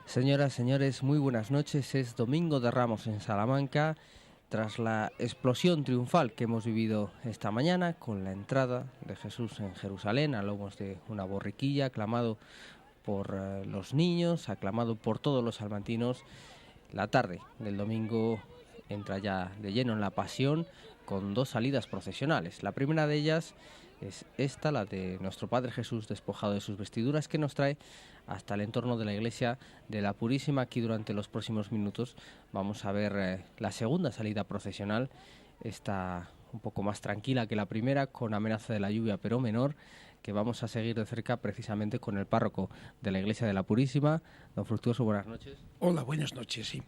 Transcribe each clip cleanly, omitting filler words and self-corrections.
Señoras, señores, muy buenas noches. Es Domingo de Ramos en Salamanca, tras la explosión triunfal que hemos vivido esta mañana con la entrada de Jesús en Jerusalén a lomos de una borriquilla, aclamado por los niños, aclamado por todos los salmantinos. La tarde del domingo entra ya de lleno en la pasión con dos salidas procesionales. La primera de ellas es esta, la de nuestro Padre Jesús despojado de sus vestiduras, que nos trae hasta el entorno de la iglesia de la Purísima. Aquí durante los próximos minutos vamos a ver la segunda salida procesional, esta un poco más tranquila que la primera, con amenaza de la lluvia pero menor, que vamos a seguir de cerca precisamente con el párroco de la iglesia de la Purísima. Don Fructuoso, buenas noches. Hola, buenas noches, sí.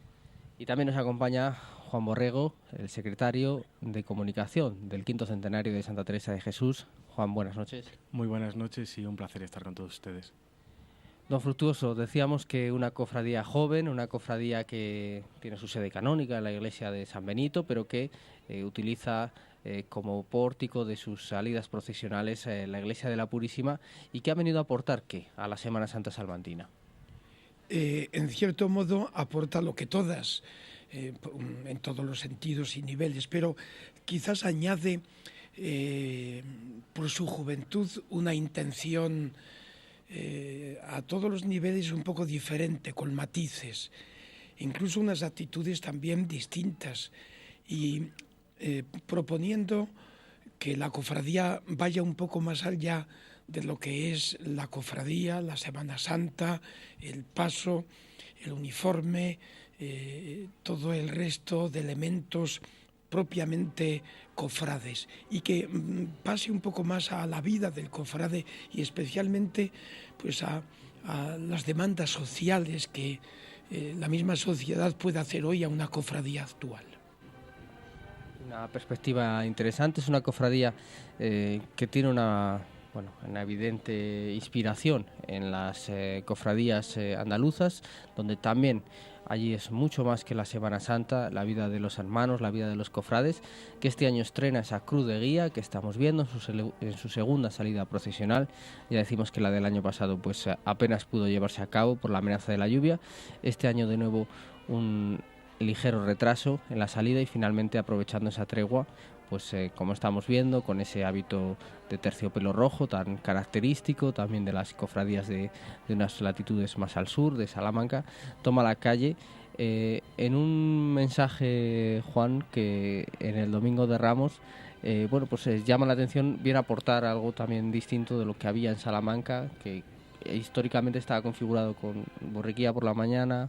Y también nos acompaña Juan Borrego, el secretario de Comunicación del Quinto Centenario de Santa Teresa de Jesús. Juan, buenas noches. Muy buenas noches y un placer estar con todos ustedes. Don Fructuoso, decíamos que una cofradía joven, una cofradía que tiene su sede canónica en la iglesia de San Benito, pero que utiliza como pórtico de sus salidas procesionales la iglesia de la Purísima, y que ha venido a aportar, ¿qué?, a la Semana Santa salmantina. En cierto modo aporta lo que todas, en todos los sentidos y niveles, pero quizás añade por su juventud una intención a todos los niveles un poco diferente, con matices, incluso unas actitudes también distintas, y proponiendo que la cofradía vaya un poco más allá de lo que es la cofradía, la Semana Santa, el paso, el uniforme, todo el resto de elementos propiamente cofrades, y que pase un poco más a la vida del cofrade y especialmente pues a las demandas sociales que la misma sociedad puede hacer hoy a una cofradía actual. Una perspectiva interesante. Es una cofradía que tiene una evidente inspiración en las cofradías andaluzas, donde también allí es mucho más que la Semana Santa, la vida de los hermanos, la vida de los cofrades, que este año estrena esa cruz de guía que estamos viendo en su segunda salida procesional. Ya decimos que la del año pasado pues apenas pudo llevarse a cabo por la amenaza de la lluvia. Este año de nuevo un ligero retraso en la salida, y finalmente, aprovechando esa tregua, pues como estamos viendo, con ese hábito de terciopelo rojo tan característico también de las cofradías de unas latitudes más al sur, de Salamanca, toma la calle en un mensaje, Juan, que en el Domingo de Ramos llama la atención, viene a aportar algo también distinto de lo que había en Salamanca, que históricamente estaba configurado con borriquilla por la mañana,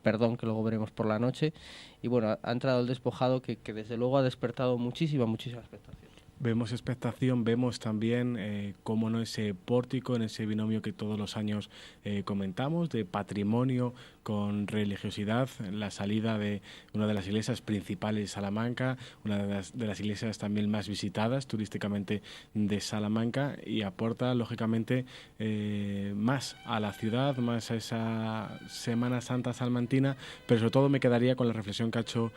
perdón, que luego veremos, por la noche, y bueno, ha entrado el despojado que desde luego ha despertado muchísima expectación. Vemos expectación, vemos también, cómo no, ese pórtico, en ese binomio que todos los años comentamos, de patrimonio con religiosidad, la salida de una de las iglesias principales de Salamanca, una de las iglesias también más visitadas turísticamente de Salamanca, y aporta lógicamente más a la ciudad, más a esa Semana Santa salmantina, pero sobre todo me quedaría con la reflexión que ha hecho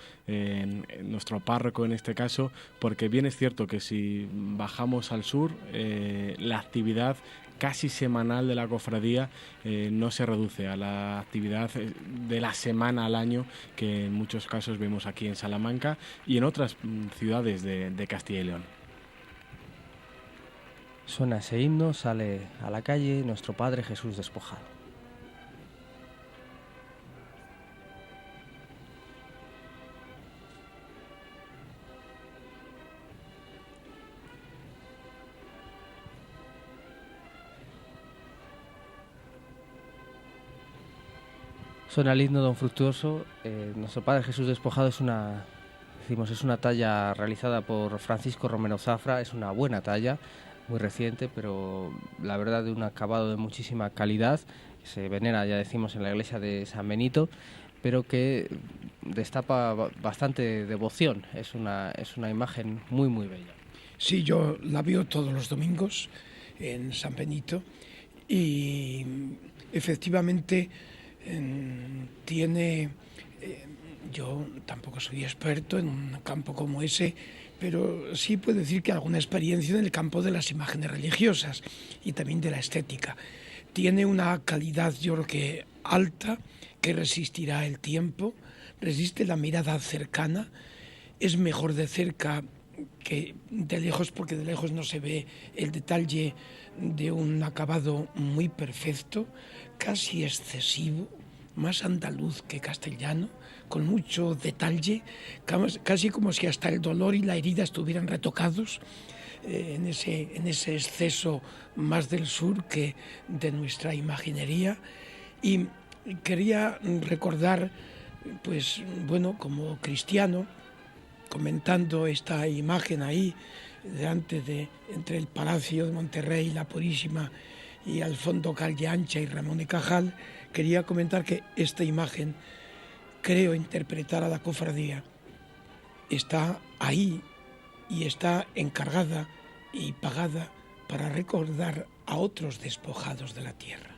nuestro párroco en este caso, porque bien es cierto que si bajamos al sur, la actividad casi semanal de la cofradía no se reduce a la actividad de la semana al año que en muchos casos vemos aquí en Salamanca y en otras ciudades de Castilla y León. Suena ese himno, sale a la calle nuestro Padre Jesús despojado. Suena el himno, don Fructuoso. Nuestro Padre Jesús despojado es una talla realizada por Francisco Romero Zafra. Es una buena talla, muy reciente, pero la verdad de un acabado de muchísima calidad. Se venera, ya decimos, en la iglesia de San Benito, pero que destapa bastante devoción. Es una imagen muy bella. Sí, yo la veo todos los domingos en San Benito, y efectivamente tiene, yo tampoco soy experto en un campo como ese, pero sí puedo decir que alguna experiencia en el campo de las imágenes religiosas y también de la estética. Tiene una calidad, yo creo que alta, que resistirá el tiempo, resiste la mirada cercana, es mejor de cerca que de lejos, porque de lejos no se ve el detalle de un acabado muy perfecto, casi excesivo, más andaluz que castellano, con mucho detalle, casi como si hasta el dolor y la herida estuvieran retocados en ese exceso más del sur que de nuestra imaginería. Y quería recordar, pues bueno, como cristiano, comentando esta imagen ahí, entre el Palacio de Monterrey, la Purísima, y al fondo Calle Ancha y Ramón y Cajal, quería comentar que esta imagen, creo interpretar a la cofradía, está ahí y está encargada y pagada para recordar a otros despojados de la tierra.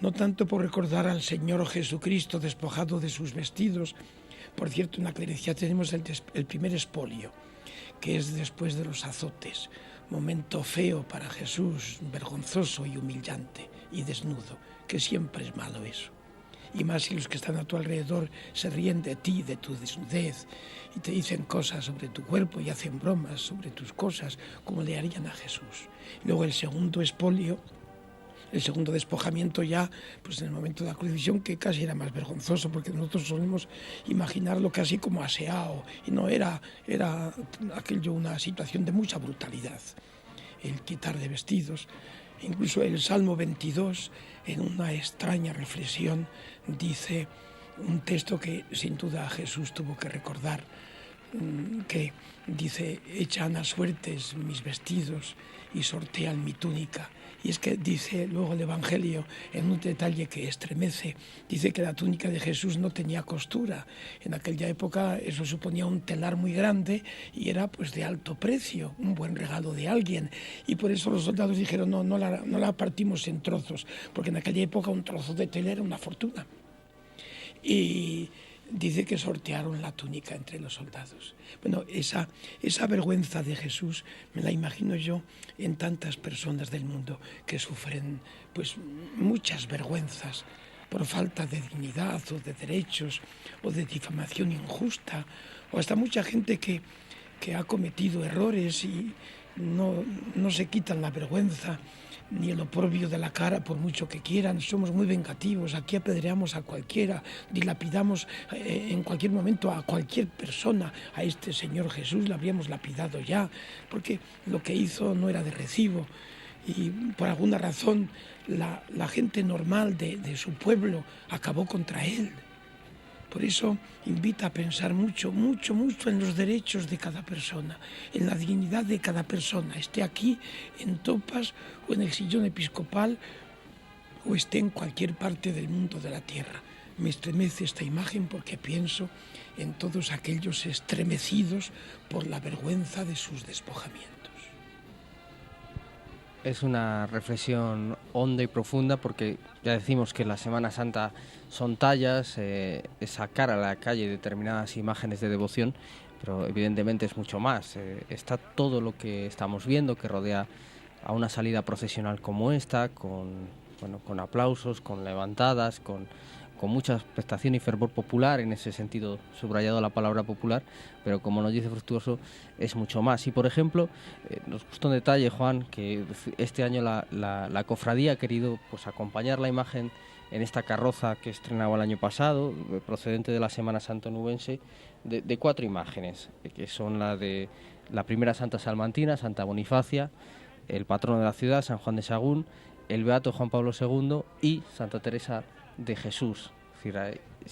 No tanto por recordar al Señor Jesucristo despojado de sus vestidos. Por cierto, en la clericidad tenemos el primer expolio, que es después de los azotes, momento feo para Jesús, vergonzoso y humillante y desnudo, que siempre es malo eso. Y más si los que están a tu alrededor se ríen de ti, de tu desnudez, y te dicen cosas sobre tu cuerpo y hacen bromas sobre tus cosas, como le harían a Jesús. Luego el segundo expolio, el segundo despojamiento ya, pues en el momento de la crucifixión, que casi era más vergonzoso, porque nosotros solemos imaginarlo casi como aseado, y no era aquello una situación de mucha brutalidad, el quitar de vestidos. Incluso el Salmo 22, en una extraña reflexión, dice un texto que sin duda Jesús tuvo que recordar, que dice: echan a suertes mis vestidos y sortean mi túnica. Y es que dice luego el Evangelio, en un detalle que estremece, dice que la túnica de Jesús no tenía costura. En aquella época eso suponía un telar muy grande y era pues de alto precio, un buen regalo de alguien. Y por eso los soldados dijeron: no la partimos en trozos, porque en aquella época un trozo de tela era una fortuna. Y dice que sortearon la túnica entre los soldados. Bueno, esa vergüenza de Jesús me la imagino yo en tantas personas del mundo que sufren pues muchas vergüenzas por falta de dignidad o de derechos o de difamación injusta, o hasta mucha gente que ha cometido errores y no se quitan la vergüenza ni el oprobio de la cara por mucho que quieran. Somos muy vengativos, aquí apedreamos a cualquiera, dilapidamos en cualquier momento a cualquier persona. A este Señor Jesús le habríamos lapidado ya, porque lo que hizo no era de recibo, y por alguna razón la gente normal de su pueblo acabó contra él. Por eso invita a pensar mucho en los derechos de cada persona, en la dignidad de cada persona, esté aquí en Topas o en el sillón episcopal o esté en cualquier parte del mundo de la tierra. Me estremece esta imagen porque pienso en todos aquellos estremecidos por la vergüenza de sus despojamientos. Es una reflexión honda y profunda, porque ya decimos que la Semana Santa son tallas, es sacar a la calle determinadas imágenes de devoción, pero evidentemente es mucho más. Está todo lo que estamos viendo que rodea a una salida procesional como esta, con aplausos, con levantadas, con mucha expectación y fervor popular, en ese sentido subrayado la palabra popular, pero como nos dice Fructuoso, es mucho más. Y por ejemplo, nos gustó un detalle, Juan, que este año la cofradía ha querido pues acompañar la imagen en esta carroza que estrenaba el año pasado, procedente de la Semana Santa onubense, de 4 imágenes, que son la de la primera Santa Salmantina, Santa Bonifacia, el patrono de la ciudad, San Juan de Sagún, el Beato Juan Pablo II y Santa Teresa de Jesús. Es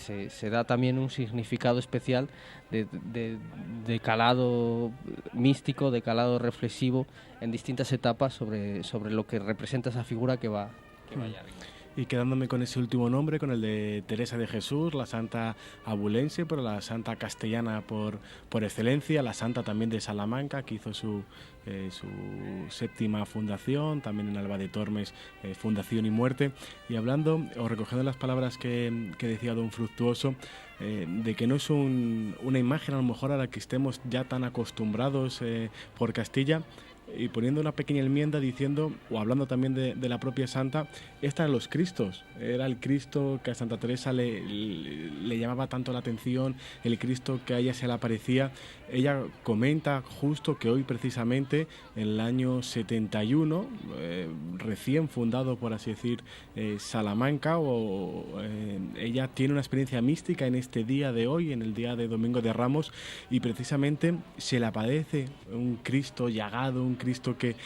decir, se da también un significado especial de calado místico, de calado reflexivo en distintas etapas sobre lo que representa esa figura que va allá arriba. Y quedándome con ese último nombre, con el de Teresa de Jesús, la santa abulense, pero la santa castellana por excelencia, la santa también de Salamanca, que hizo su 7ª fundación, también en Alba de Tormes, fundación y muerte. Y hablando, o recogiendo las palabras que decía don Fructuoso, de que no es una imagen a lo mejor a la que estemos ya tan acostumbrados por Castilla, y poniendo una pequeña enmienda diciendo, o hablando también de la propia santa, esta eran los Cristos, era el Cristo que a Santa Teresa le llamaba tanto la atención, el Cristo que a ella se le aparecía. Ella comenta justo que hoy precisamente, en el año 71, recién fundado, por así decir, Salamanca, ella tiene una experiencia mística en este día de hoy, en el día de Domingo de Ramos, y precisamente se le aparece un Cristo llagado, un Cristo que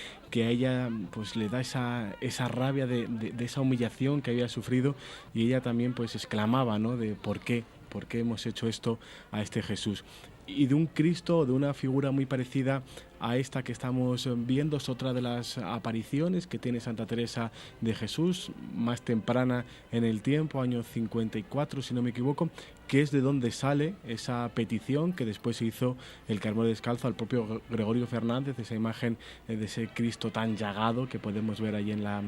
a ella pues le da esa rabia de esa humillación que había sufrido, y ella también pues exclamaba, ¿no?, de ¿por qué hemos hecho esto a este Jesús? Y de un Cristo, de una figura muy parecida a esta que estamos viendo, es otra de las apariciones que tiene Santa Teresa de Jesús, más temprana en el tiempo, año 54 si no me equivoco, que es de donde sale esa petición que después hizo el Carmelo Descalzo al propio Gregorio Fernández, esa imagen de ese Cristo tan llagado que podemos ver ahí en la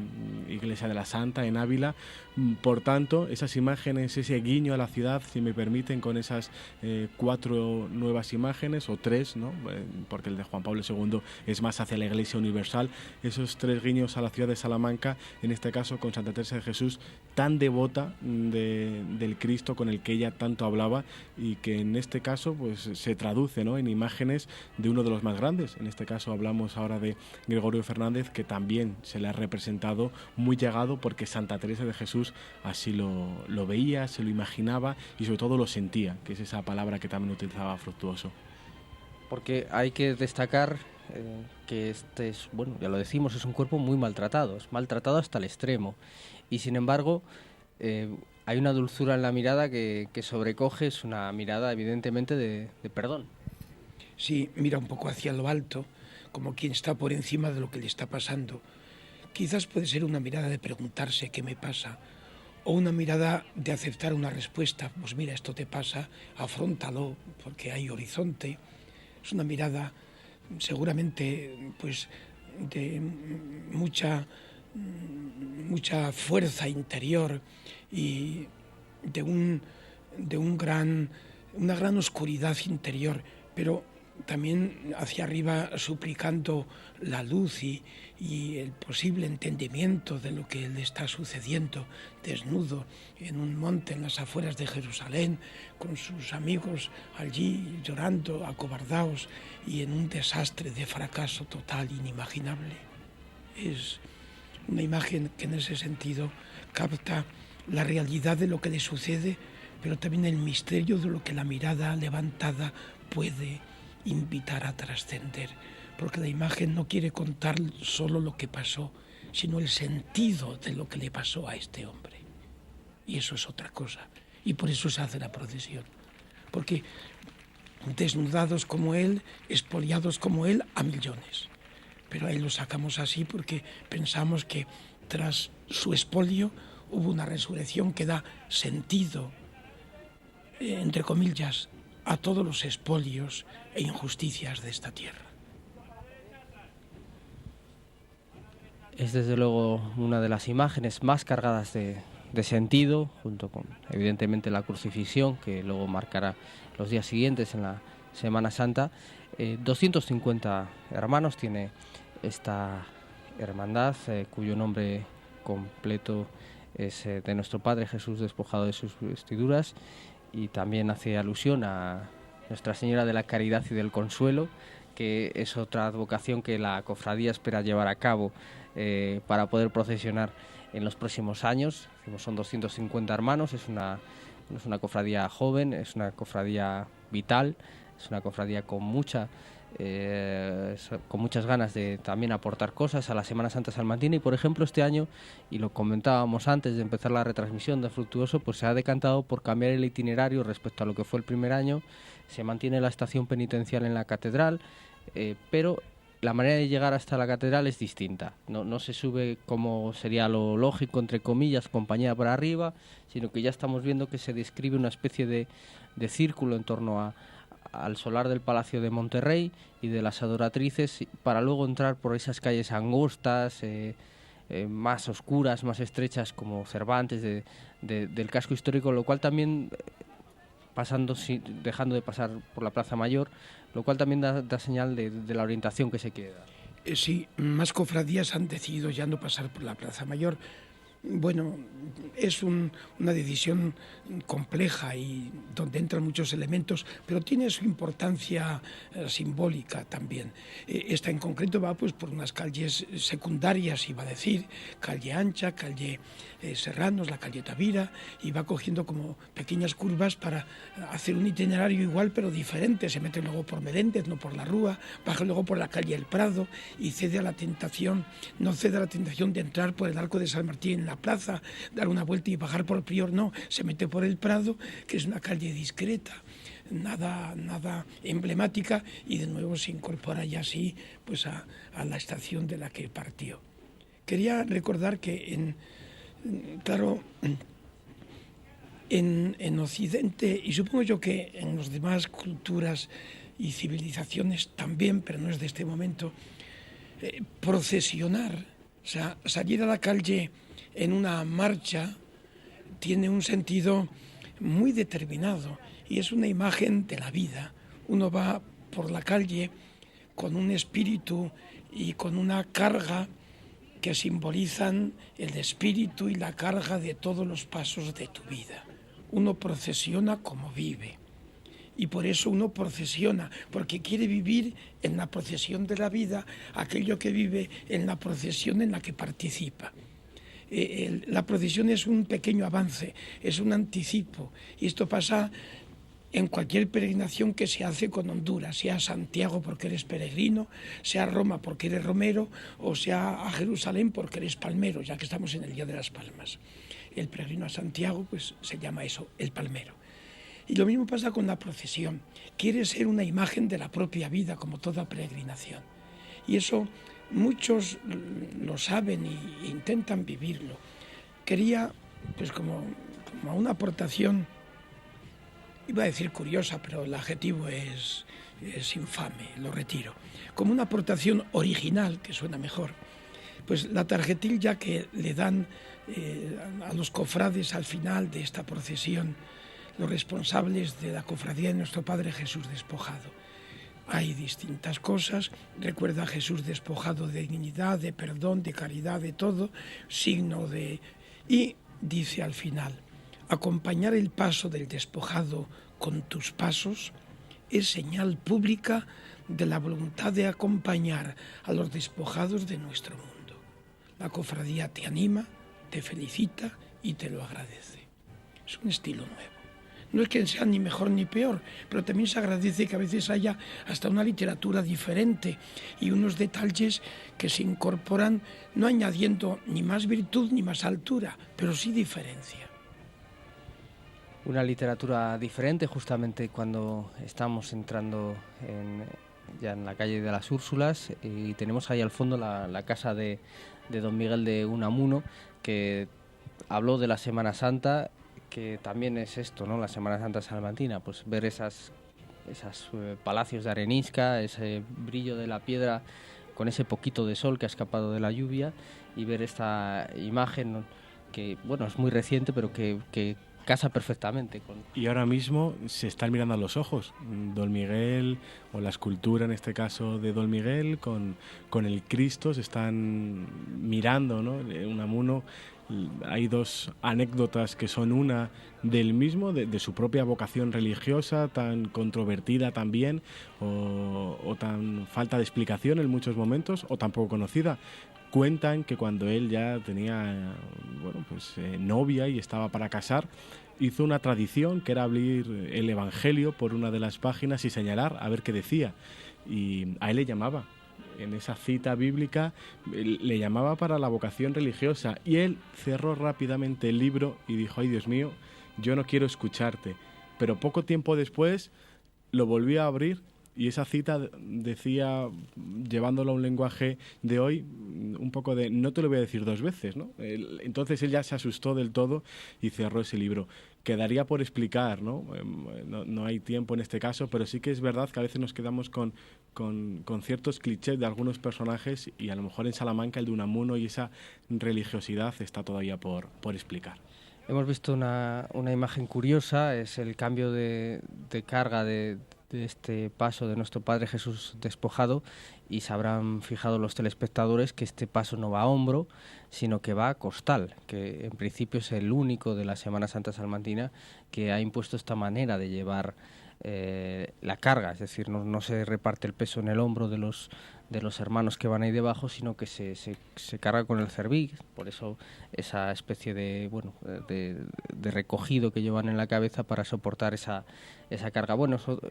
iglesia de la Santa, en Ávila. Por tanto, esas imágenes, ese guiño a la ciudad, si me permiten, con esas 4 nuevas imágenes, o 3, ¿no?, porque el de Juan Pablo II es más hacia la Iglesia Universal, esos 3 guiños a la ciudad de Salamanca, en este caso con Santa Teresa de Jesús, tan devota del Cristo con el que ella tanto hablaba, y que en este caso pues se traduce, ¿no?, en imágenes de uno de los más grandes. En este caso hablamos ahora de Gregorio Fernández, que también se le ha representado muy llegado, porque Santa Teresa de Jesús así lo veía, se lo imaginaba y sobre todo lo sentía, que es esa palabra que también utilizaba Fructuoso. Porque hay que destacar que este es, bueno, ya lo decimos, es un cuerpo muy maltratado, es maltratado hasta el extremo, y sin embargo hay una dulzura en la mirada que sobrecoge, es una mirada evidentemente de perdón. Sí, mira un poco hacia lo alto, como quien está por encima de lo que le está pasando. Quizás puede ser una mirada de preguntarse qué me pasa, o una mirada de aceptar una respuesta, pues mira, esto te pasa, afróntalo, porque hay horizonte. Es una mirada seguramente pues de mucha fuerza interior y de una gran oscuridad interior, pero también hacia arriba suplicando la luz y el posible entendimiento de lo que le está sucediendo, desnudo en un monte en las afueras de Jerusalén, con sus amigos allí llorando, acobardados, y en un desastre de fracaso total, inimaginable. Es una imagen que en ese sentido capta la realidad de lo que le sucede, pero también el misterio de lo que la mirada levantada puede invitar a trascender, porque la imagen no quiere contar solo lo que pasó, sino el sentido de lo que le pasó a este hombre. Y eso es otra cosa. Y por eso se hace la procesión. Porque desnudados como él, expoliados como él, a millones. Pero ahí lo sacamos así porque pensamos que tras su expolio hubo una resurrección que da sentido, entre comillas, a todos los expolios e injusticias de esta tierra. Es desde luego una de las imágenes más cargadas de sentido, junto con evidentemente la crucifixión, que luego marcará los días siguientes en la Semana Santa. 250 hermanos tiene esta hermandad, cuyo nombre completo es de Nuestro Padre Jesús despojado de sus vestiduras, y también hace alusión a Nuestra Señora de la Caridad y del Consuelo, que es otra advocación que la cofradía espera llevar a cabo para poder procesionar en los próximos años. Son 250 hermanos, no es una cofradía joven, es una cofradía vital, es una cofradía con muchas ganas de también aportar cosas a la Semana Santa salmantina. Y por ejemplo este año, y lo comentábamos antes de empezar la retransmisión de Fructuoso, pues se ha decantado por cambiar el itinerario respecto a lo que fue el primer año. Se mantiene la estación penitencial en la catedral, pero la manera de llegar hasta la catedral es distinta. No se sube como sería lo lógico, entre comillas, compañía por arriba, sino que ya estamos viendo que se describe una especie de círculo en torno al solar del Palacio de Monterrey y de las adoratrices, para luego entrar por esas calles angostas, más oscuras, más estrechas, como Cervantes, del casco histórico, lo cual también, dejando de pasar por la Plaza Mayor, lo cual también da señal de la orientación que se quiere dar. Sí, más cofradías han decidido ya no pasar por la Plaza Mayor. Bueno, es una decisión compleja y donde entran muchos elementos, pero tiene su importancia simbólica también. Esta en concreto va pues por unas calles secundarias, iba a decir, calle Ancha, calle Serranos, la calle Tavira, y va cogiendo como pequeñas curvas para hacer un itinerario igual pero diferente. Se mete luego por Meléndez, no por la Rúa, baja luego por la calle El Prado y cede a la tentación, no cede a la tentación de entrar por el Arco de San Martín en la plaza, dar una vuelta y bajar por el Prior, no, se mete por el Prado, que es una calle discreta, nada emblemática, y de nuevo se incorpora ya así pues a la estación de la que partió. Quería recordar que en Occidente, y supongo yo que en las demás culturas y civilizaciones también, pero no es de este momento, procesionar, o sea, salir a la calle en una marcha tiene un sentido muy determinado y es una imagen de la vida. Uno va por la calle con un espíritu y con una carga que simbolizan el espíritu y la carga de todos los pasos de tu vida. Uno procesiona como vive. Y por eso uno procesiona, porque quiere vivir en la procesión de la vida aquello que vive en la procesión en la que participa. La procesión es un pequeño avance, es un anticipo. Y esto pasa en cualquier peregrinación que se hace con Honduras, sea a Santiago porque eres peregrino, sea a Roma porque eres romero, o sea a Jerusalén porque eres palmero, ya que estamos en el Día de las Palmas. El peregrino a Santiago pues se llama eso, el palmero. Y lo mismo pasa con la procesión. Quiere ser una imagen de la propia vida, como toda peregrinación. Y eso muchos lo saben e intentan vivirlo. Quería, pues como una aportación, iba a decir curiosa, pero el adjetivo es infame, lo retiro. Como una aportación original, que suena mejor, pues la tarjetilla que le dan a los cofrades al final de esta procesión, los responsables de la cofradía de nuestro Padre Jesús despojado. Hay distintas cosas, recuerda a Jesús despojado de dignidad, de perdón, de caridad, de todo, signo de... Y dice al final, acompañar el paso del despojado con tus pasos es señal pública de la voluntad de acompañar a los despojados de nuestro mundo. La cofradía te anima, te felicita y te lo agradece. Es un estilo nuevo. No es que sea ni mejor ni peor, pero también se agradece que a veces haya hasta una literatura diferente y unos detalles que se incorporan, no añadiendo ni más virtud ni más altura, pero sí diferencia. Una literatura diferente justamente cuando estamos entrando ya en la calle de las Úrsulas, y tenemos ahí al fondo la casa de don Miguel de Unamuno, que habló de la Semana Santa, que también es esto, ¿no? La Semana Santa salmantina, pues ver esas palacios de arenisca, ese brillo de la piedra con ese poquito de sol que ha escapado de la lluvia, y ver esta imagen que, bueno, es muy reciente, pero que casa perfectamente con... Y ahora mismo se están mirando a los ojos. Don Miguel, o la escultura en este caso de Don Miguel, con el Cristo, se están mirando, ¿no? Unamuno. Hay dos anécdotas que son una del mismo, de su propia vocación religiosa, tan controvertida también, o tan falta de explicación en muchos momentos, o tan poco conocida. Cuentan que cuando él ya tenía novia y estaba para casar, hizo una tradición que era abrir el Evangelio por una de las páginas y señalar a ver qué decía. Y a él le llamaba. En esa cita bíblica le llamaba para la vocación religiosa, y él cerró rápidamente el libro y dijo: ay, Dios mío, yo no quiero escucharte. Pero poco tiempo después lo volvió a abrir, y esa cita decía, llevándolo a un lenguaje de hoy, un poco de no te lo voy a decir dos veces, ¿no? Entonces él ya se asustó del todo y cerró ese libro. Quedaría por explicar, ¿no? No hay tiempo en este caso, pero sí que es verdad que a veces nos quedamos con ciertos clichés de algunos personajes, y a lo mejor en Salamanca el de Unamuno y esa religiosidad está todavía por explicar. Hemos visto una imagen curiosa, es el cambio de carga de de este paso de nuestro Padre Jesús despojado, y se habrán fijado los telespectadores que este paso no va a hombro, sino que va a costal, que en principio es el único de la Semana Santa salmantina que ha impuesto esta manera de llevar la carga, es decir, no se reparte el peso en el hombro de los hermanos que van ahí debajo, sino que se carga con el cerviz. Por eso esa especie de recogido que llevan en la cabeza para soportar esa carga. Bueno, eso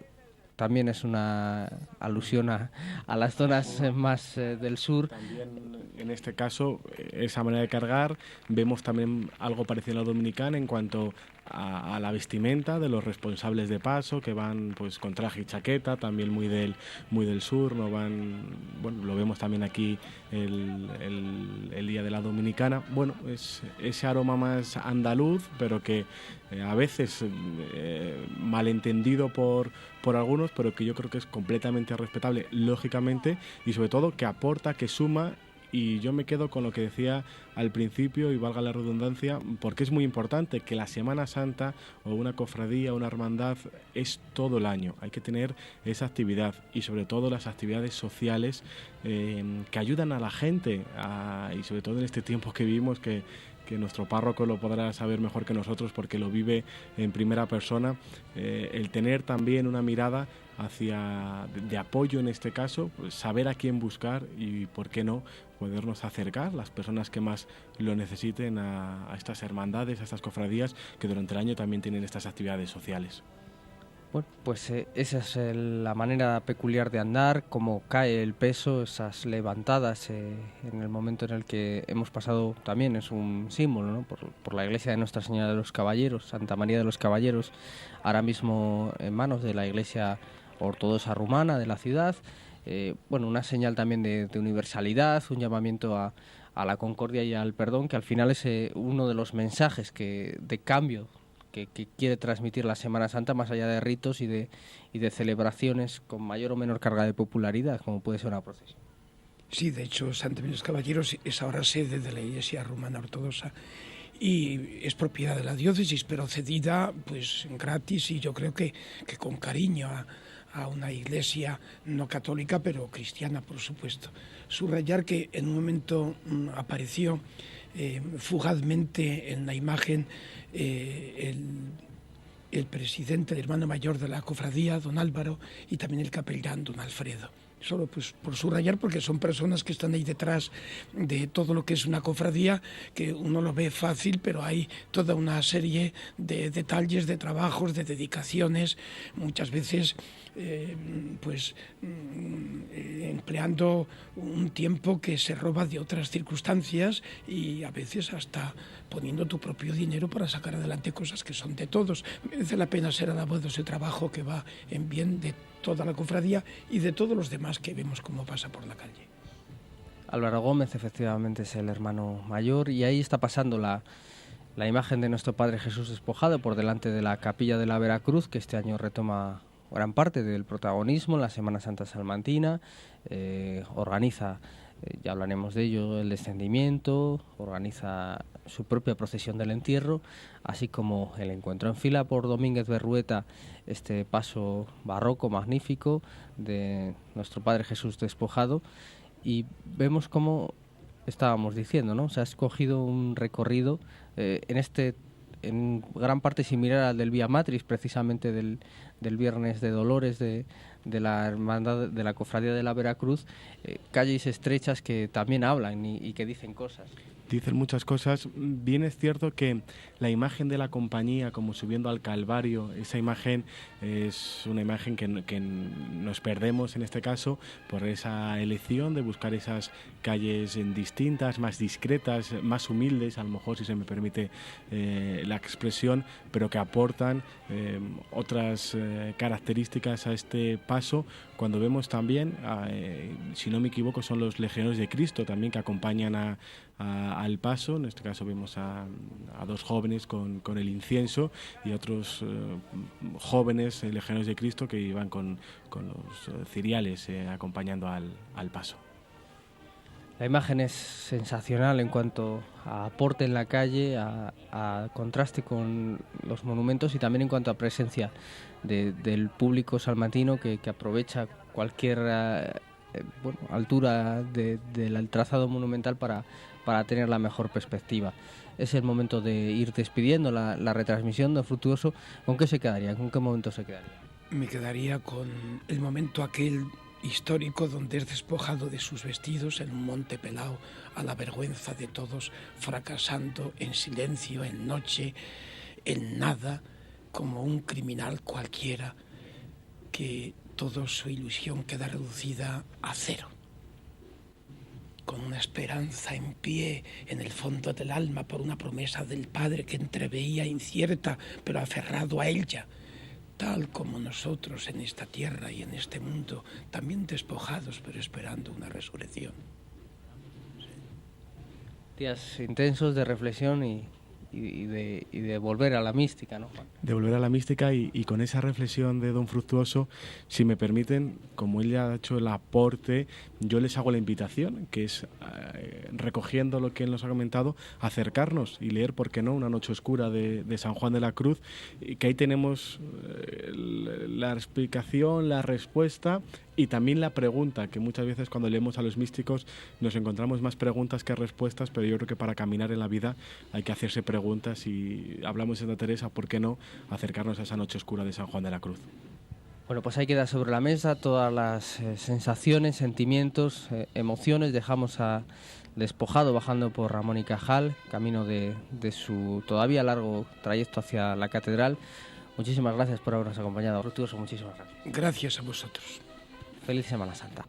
también es una alusión a las zonas más del sur. También en este caso, esa manera de cargar, vemos también algo parecido a la dominicana en cuanto a la vestimenta de los responsables de paso, que van pues con traje y chaqueta, también muy del sur, no van, bueno, lo vemos también aquí el día de la dominicana. Bueno, es ese aroma más andaluz, pero que a veces malentendido por algunos, pero que yo creo que es completamente respetable, lógicamente, y sobre todo que aporta, que suma. Y yo me quedo con lo que decía al principio, y valga la redundancia, porque es muy importante que la Semana Santa o una cofradía, una hermandad, es todo el año. Hay que tener esa actividad, y sobre todo las actividades sociales que ayudan a la gente, y sobre todo en este tiempo que vivimos, que nuestro párroco lo podrá saber mejor que nosotros porque lo vive en primera persona, el tener también una mirada de apoyo en este caso, pues saber a quién buscar y, por qué no, podernos acercar las personas que más lo necesiten a estas hermandades, a estas cofradías que durante el año también tienen estas actividades sociales. Bueno, pues esa es la manera peculiar de andar, cómo cae el peso, esas levantadas en el momento en el que hemos pasado, también es un símbolo, ¿no? por la iglesia de Nuestra Señora de los Caballeros, Santa María de los Caballeros, ahora mismo en manos de la iglesia ortodoxa rumana de la ciudad. Bueno, una señal también de universalidad, un llamamiento a la concordia y al perdón, que al final es uno de los mensajes de cambio que quiere transmitir la Semana Santa, más allá de ritos y de celebraciones con mayor o menor carga de popularidad, como puede ser una procesión. Sí, de hecho, Santa María de los Caballeros es ahora sede de la Iglesia Rumana Ortodoxa y es propiedad de la diócesis, pero cedida pues gratis, y yo creo que con cariño a una iglesia no católica, pero cristiana, por supuesto. Subrayar que en un momento apareció fugazmente en la imagen el presidente, el hermano mayor de la cofradía, don Álvaro, y también el capellán, don Alfredo. Solo pues por subrayar, porque son personas que están ahí detrás de todo lo que es una cofradía, que uno lo ve fácil, pero hay toda una serie de detalles, de trabajos, de dedicaciones, muchas veces empleando un tiempo que se roba de otras circunstancias, y a veces hasta poniendo tu propio dinero para sacar adelante cosas que son de todos. Merece la pena ser alabado ese trabajo que va en bien de toda la cofradía y de todos los demás que vemos cómo pasa por la calle. Álvaro Gómez efectivamente es el hermano mayor, y ahí está pasando la imagen de nuestro Padre Jesús despojado por delante de la capilla de la Veracruz, que este año retoma gran parte del protagonismo en la Semana Santa salmantina. Organiza, ya hablaremos de ello, el descendimiento, organiza su propia procesión del entierro, así como el encuentro en fila por Domínguez Berrueta, este paso barroco magnífico de nuestro Padre Jesús despojado. Y vemos cómo estábamos diciendo, ¿no? Se ha escogido un recorrido en gran parte similar al del Vía Matriz, precisamente del Viernes de Dolores de la hermandad de la Cofradía de la Veracruz, calles estrechas que también hablan y que dicen cosas. Dicen muchas cosas. Bien es cierto que la imagen de la compañía como subiendo al Calvario, esa imagen es una imagen que nos perdemos en este caso por esa elección de buscar esas calles distintas, más discretas, más humildes, a lo mejor, si se me permite la expresión, pero que aportan otras características a este paso, cuando vemos también, si no me equivoco, son los legionarios de Cristo también que acompañan al paso. En este caso vemos a dos jóvenes con el incienso y otros jóvenes legionarios de Cristo que iban con los ciriales acompañando al paso. La imagen es sensacional en cuanto a aporte en la calle, a contraste con los monumentos y también en cuanto a presencia del público salmantino que aprovecha cualquier altura del trazado monumental para tener la mejor perspectiva. Es el momento de ir despidiendo la retransmisión de Fructuoso. ¿Con qué se quedaría? ¿Con qué momento se quedaría? Me quedaría con el momento aquel histórico donde es despojado de sus vestidos en un monte pelao a la vergüenza de todos, fracasando en silencio, en noche, en nada, como un criminal cualquiera, que toda su ilusión queda reducida a cero, con una esperanza en pie en el fondo del alma por una promesa del Padre que entreveía incierta, pero aferrado a ella, tal como nosotros en esta tierra y en este mundo, también despojados, pero esperando una resurrección. Días intensos de reflexión y de volver a la mística, ¿no, Juan? De volver a la mística y con esa reflexión de don Fructuoso, si me permiten, como él ya ha hecho el aporte, yo les hago la invitación, que es, recogiendo lo que él nos ha comentado, acercarnos y leer, ¿por qué no?, Una noche oscura de San Juan de la Cruz, que ahí tenemos la explicación, la respuesta y también la pregunta, que muchas veces cuando leemos a los místicos nos encontramos más preguntas que respuestas, pero yo creo que para caminar en la vida hay que hacerse preguntas y hablamos de Santa Teresa, ¿por qué no acercarnos a esa noche oscura de San Juan de la Cruz? Bueno, pues ahí queda sobre la mesa todas las sensaciones, sentimientos, emociones. Dejamos a Despojado bajando por Ramón y Cajal, camino de su todavía largo trayecto hacia la catedral. Muchísimas gracias por habernos acompañado. Fructuoso, muchísimas gracias. Gracias a vosotros. Feliz Semana Santa.